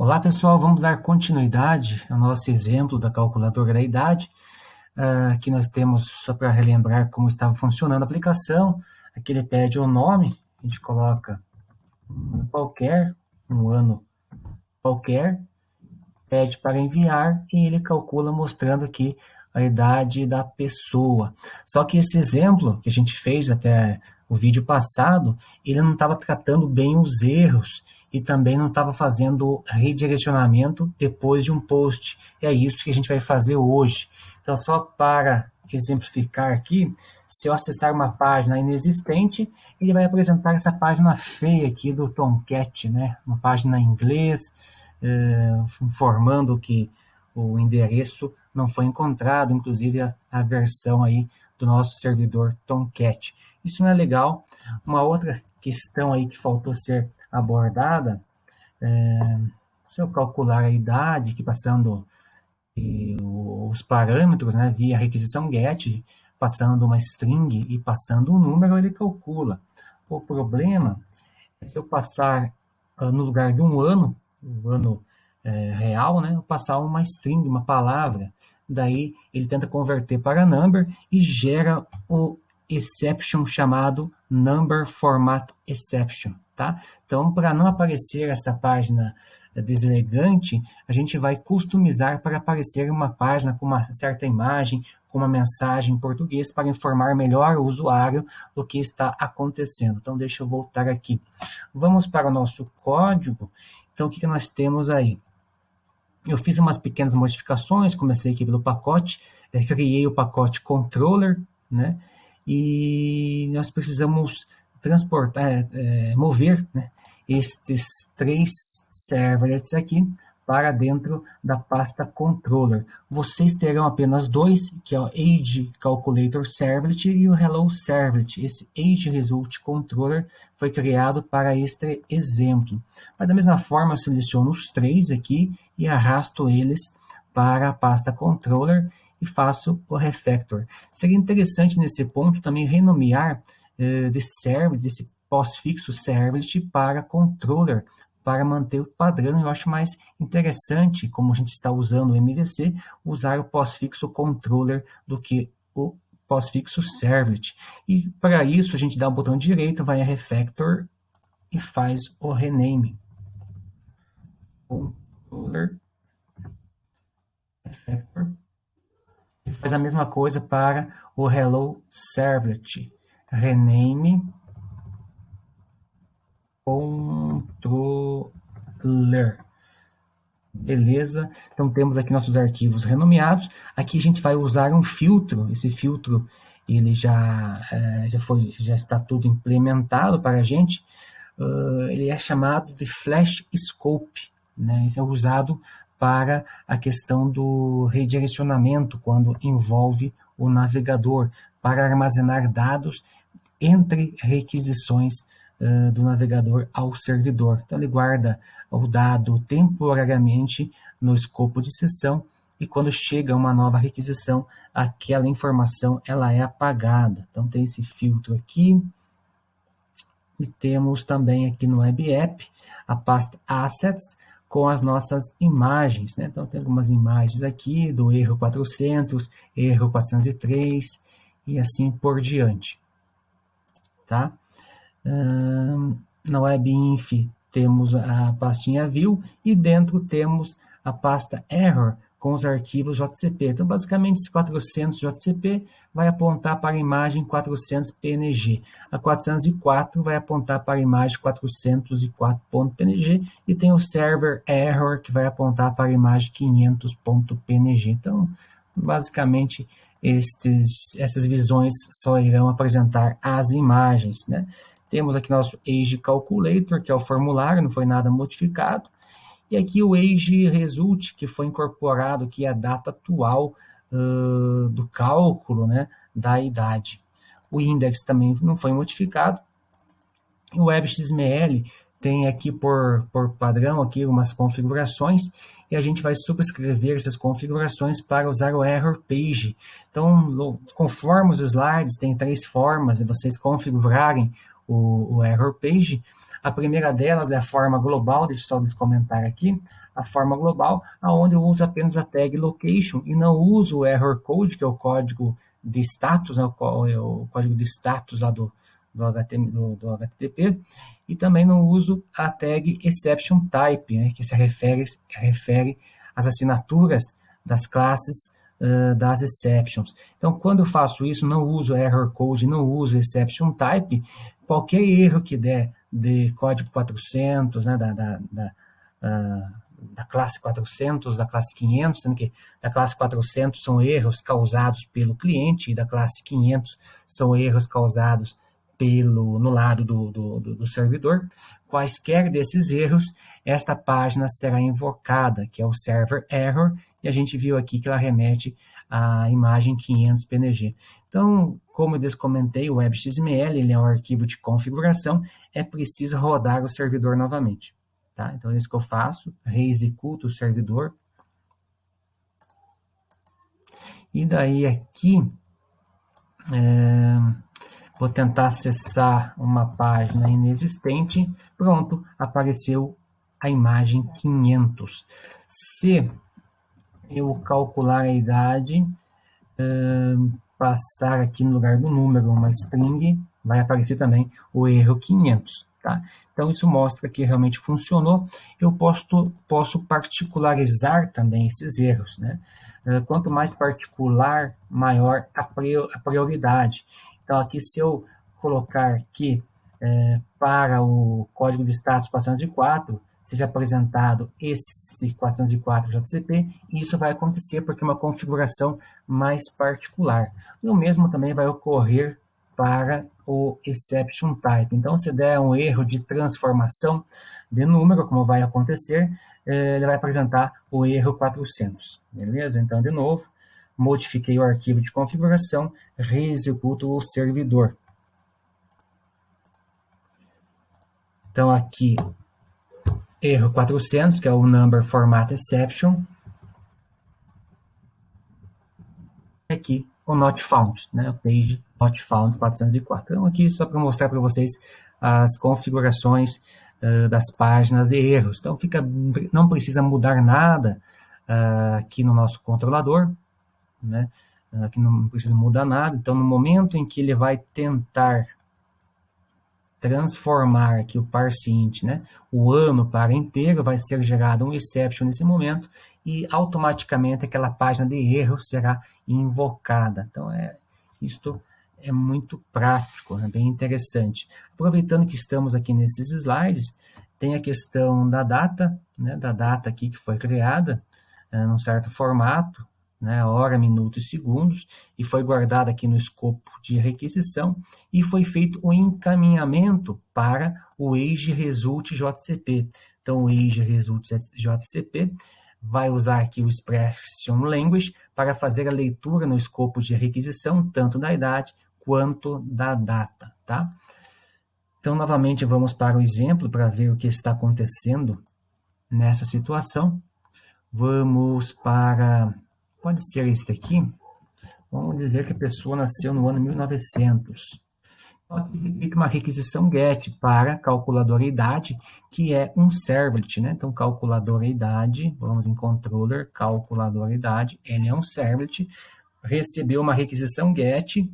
Olá pessoal, vamos dar continuidade ao nosso exemplo da calculadora da idade. Aqui nós temos, só para relembrar como estava funcionando a aplicação, aqui ele pede o nome, a gente coloca qualquer, um ano qualquer, pede para enviar e ele calcula mostrando aqui a idade da pessoa. Só que esse exemplo que a gente fez até o vídeo passado, ele não estava tratando bem os erros e também não estava fazendo redirecionamento depois de um post. E é isso que a gente vai fazer hoje. Então, só para exemplificar aqui, se eu acessar uma página inexistente, ele vai apresentar essa página feia aqui do Tomcat, né? Uma página em inglês, informando que o endereço não foi encontrado, inclusive a versão aí do nosso servidor Tomcat. Isso não é legal. Uma outra questão aí que faltou ser abordada, se eu calcular a idade, que passando os parâmetros, né, via requisição get, passando uma string e passando um número, ele calcula. O problema é se eu passar no lugar de um ano, o ano real, né, eu passar uma string, uma palavra, daí ele tenta converter para number e gera o exception chamado number format exception, tá? Então, para não aparecer essa página deselegante, a gente vai customizar para aparecer uma página com uma certa imagem, com uma mensagem em português para informar melhor o usuário do que está acontecendo. Então, deixa eu voltar aqui. Vamos para o nosso código. Então, o que nós temos aí? Eu fiz umas pequenas modificações, comecei aqui pelo pacote, criei o pacote controller, né? E nós precisamos transportar, mover, né, estes 3 servlets aqui para dentro da pasta controller. Vocês terão apenas 2, que é o Age Calculator Servlet e o Hello Servlet. Esse Age Result Controller foi criado para este exemplo. Mas da mesma forma, eu seleciono os 3 aqui e arrasto eles para a pasta controller e faço o refactor. Seria interessante nesse ponto também renomear desse pós-fixo servlet para controller, para manter o padrão. Eu acho mais interessante, como a gente está usando o MVC, usar o pós-fixo controller do que o pós-fixo servlet. E para isso a gente dá o botão direito, vai a refactor e faz o rename. Controller, refactor. E faz a mesma coisa para o Hello Servlet. Rename controller. Beleza? Então temos aqui nossos arquivos renomeados. Aqui a gente vai usar um filtro. Esse filtro ele já está tudo implementado para a gente. Ele é chamado de Flash Scope, né? Esse é usado para a questão do redirecionamento, quando envolve o navegador, para armazenar dados entre requisições do navegador ao servidor. Então, ele guarda o dado temporariamente no escopo de sessão e quando chega uma nova requisição, aquela informação ela é apagada. Então, tem esse filtro aqui. E temos também aqui no Web App a pasta Assets com as nossas imagens, né? Então, tem algumas imagens aqui do erro 400, erro 403 e assim por diante, tá? Na WebInf temos a pastinha View e dentro temos a pasta Error com os arquivos JCP. Então, basicamente, esse 400 JCP vai apontar para a imagem 400 PNG. A 404 vai apontar para a imagem 404.png e tem o server Error que vai apontar para a imagem 500.png. Então, basicamente, essas visões só irão apresentar as imagens, né? Temos aqui nosso Age Calculator, que é o formulário, não foi nada modificado. E aqui o Age Result, que foi incorporado aqui a data atual do cálculo, né, da idade. O index também não foi modificado. E o WebXML tem aqui por padrão aqui umas configurações e a gente vai subscrever essas configurações para usar o Error Page. Então, conforme os slides, tem 3 formas de vocês configurarem o Error Page. A primeira delas é a forma global, deixa eu só comentar aqui, a forma global, onde eu uso apenas a tag location e não uso o error code, que é o código de status, né, o código de status lá do HTTP, e também não uso a tag exception type, né, que se refere às assinaturas das classes das exceptions. Então, quando eu faço isso, não uso error code, não uso exception type, qualquer erro que der de código 400, né, da classe 400, da classe 500, sendo que da classe 400 são erros causados pelo cliente e da classe 500 são erros causados no lado do servidor. Quaisquer desses erros, esta página será invocada, que é o server error, e a gente viu aqui que ela remete à imagem 500 PNG. Então, como eu comentei, o WebXML ele é um arquivo de configuração, é preciso rodar o servidor novamente. Tá? Então, é isso que eu faço, reexecuto o servidor. E daí aqui, vou tentar acessar uma página inexistente. Pronto, apareceu a imagem 500. Se eu calcular a idade, passar aqui no lugar do número uma string, vai aparecer também o erro 500. Tá? Então, isso mostra que realmente funcionou. Eu posso particularizar também esses erros. Né? Quanto mais particular, maior a prioridade. Então, aqui, se eu colocar aqui para o código de status 404, seja apresentado esse 404 JCP, e isso vai acontecer porque é uma configuração mais particular. E o mesmo também vai ocorrer para o exception type. Então, se der um erro de transformação de número, como vai acontecer, ele vai apresentar o erro 400. Beleza? Então, de novo, modifiquei o arquivo de configuração, reexecuto o servidor. Então, aqui, erro 400, que é o number format exception. Aqui, o not found, né? O page not found 404. Então, aqui só para mostrar para vocês as configurações das páginas de erros. Então, não precisa mudar nada aqui no nosso controlador, né? Aqui não precisa mudar nada. Então, no momento em que ele vai tentar transformar aqui o parseInt, né, o ano para inteiro, vai ser gerado um exception nesse momento e automaticamente aquela página de erro será invocada. Então, isto é muito prático, é bem interessante. Aproveitando que estamos aqui nesses slides, tem a questão da data, né, da data aqui que foi criada num certo formato, né, hora, minuto e segundos, e foi guardado aqui no escopo de requisição, e foi feito o encaminhamento para o Age Result JCP. Então, o Age Result JCP vai usar aqui o Expression Language para fazer a leitura no escopo de requisição, tanto da idade quanto da data. Tá? Então, novamente, vamos para o exemplo para ver o que está acontecendo nessa situação. Vamos para... Pode ser esse aqui. Vamos dizer que a pessoa nasceu no ano 1900. Então, aqui fica uma requisição GET para calculadora idade, que é um servlet, né? Então, calculadora idade, vamos em controller, calculadora idade, ele é um servlet, recebeu uma requisição GET,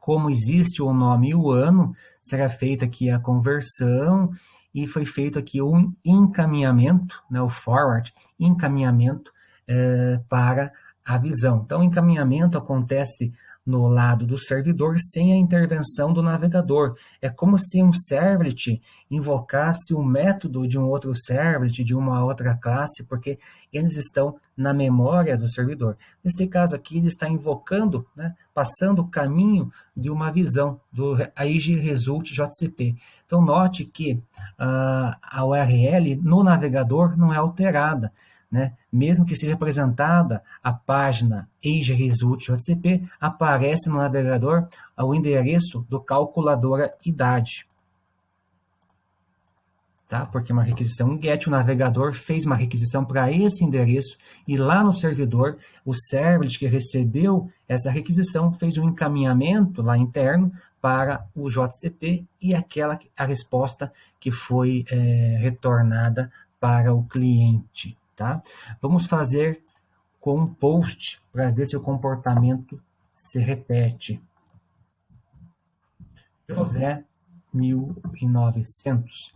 como existe o nome e o ano, será feita aqui a conversão, e foi feito aqui um encaminhamento, né? O forward, encaminhamento, para a visão. Então, o encaminhamento acontece no lado do servidor sem a intervenção do navegador. É como se um servlet invocasse o método de um outro servlet, de uma outra classe, porque eles estão na memória do servidor. Neste caso aqui, ele está invocando, né, passando o caminho de uma visão do Age Result JCP. Então, note que a URL no navegador não é alterada. Né? Mesmo que seja apresentada a página Age Result JCP, aparece no navegador o endereço do calculadora idade. tá? Porque uma requisição GET, o navegador fez uma requisição para esse endereço e lá no servidor, o servlet que recebeu essa requisição fez um encaminhamento lá interno para o JCP e a resposta que foi retornada para o cliente, tá? Vamos fazer com um post para ver se o comportamento se repete. José 1900.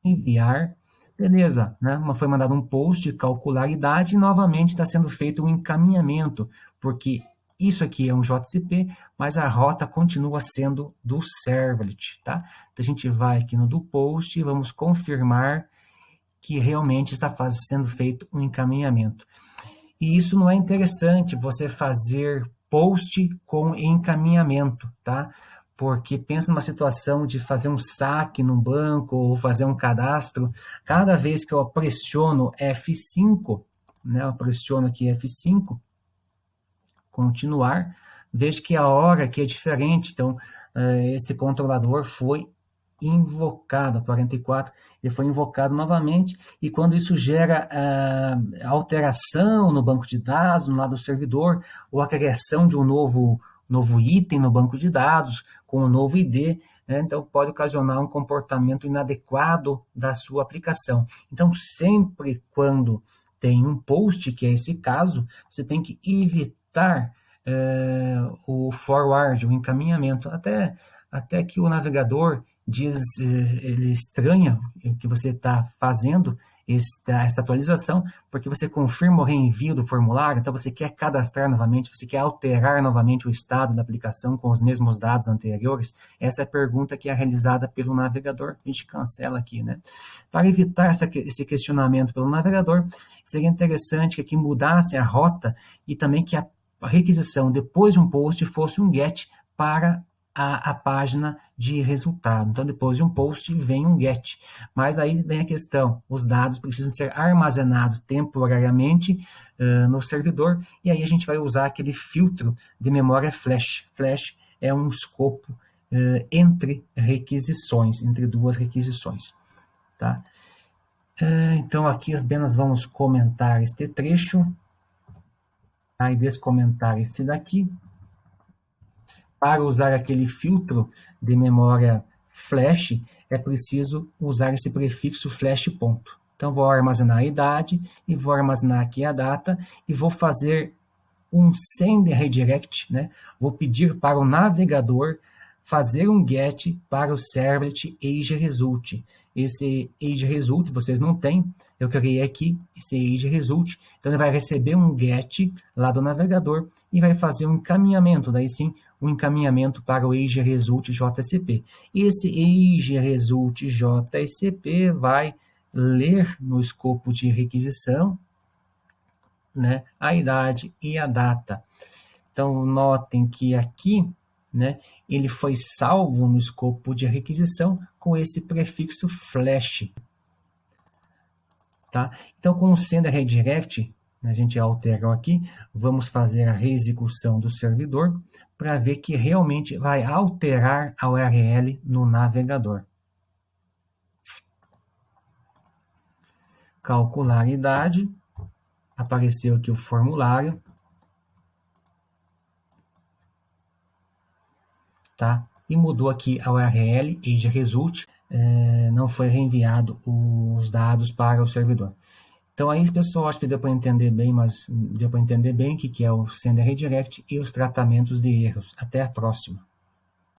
Enviar, beleza, né? Foi mandado um post, calcular a idade e novamente está sendo feito um encaminhamento, porque isso aqui é um JCP, mas a rota continua sendo do servlet, tá? Então a gente vai aqui no do post e vamos confirmar que realmente está sendo feito um encaminhamento. E isso não é interessante você fazer post com encaminhamento, tá? Porque pensa numa situação de fazer um saque num banco ou fazer um cadastro. Cada vez que eu pressiono F5, né? Eu pressiono aqui F5, continuar, vejo que a hora aqui é diferente. Então, esse controlador foi invocado, 44, ele foi invocado novamente, e quando isso gera alteração no banco de dados, no lado do servidor, ou a criação de um novo item no banco de dados, com um novo ID, né, então pode ocasionar um comportamento inadequado da sua aplicação. Então, sempre quando tem um post, que é esse caso, você tem que evitar o forward, o encaminhamento, até que o navegador ele estranha o que você está fazendo, esta atualização, porque você confirma o reenvio do formulário, então você quer cadastrar novamente, você quer alterar novamente o estado da aplicação com os mesmos dados anteriores. Essa é a pergunta que é realizada pelo navegador. A gente cancela aqui, né? Para evitar esse questionamento pelo navegador, seria interessante que aqui mudasse a rota e também que a requisição depois de um post fosse um GET para a página de resultado. Então, depois de um post, vem um GET. Mas aí vem a questão, os dados precisam ser armazenados temporariamente no servidor, e aí a gente vai usar aquele filtro de memória flash. Flash é um escopo entre requisições, entre duas requisições. Tá? Então, aqui apenas vamos comentar este trecho, aí descomentar este daqui. Para usar aquele filtro de memória flash, é preciso usar esse prefixo flash ponto. Então, vou armazenar a idade e vou armazenar aqui a data e vou fazer um send redirect, né? Vou pedir para o navegador fazer um GET para o servlet ageResult. Esse ageResult vocês não têm, eu criei aqui esse ageResult, então ele vai receber um GET lá do navegador e vai fazer um encaminhamento, daí sim, um encaminhamento para o ageResult JCP. Esse ageResult JCP vai ler no escopo de requisição, né, a idade e a data. Então, notem que aqui, né, ele foi salvo no escopo de requisição com esse prefixo flash. Tá? Então, com o send redirect, a gente alterou aqui, vamos fazer a reexecução do servidor para ver que realmente vai alterar a URL no navegador. Calcular a idade, apareceu aqui o formulário, tá? E mudou aqui a URL ageResult, não foi reenviado os dados para o servidor. Então aí, pessoal, acho que deu para entender bem, mas deu para entender bem o que é o Sender Redirect e os tratamentos de erros. Até a próxima.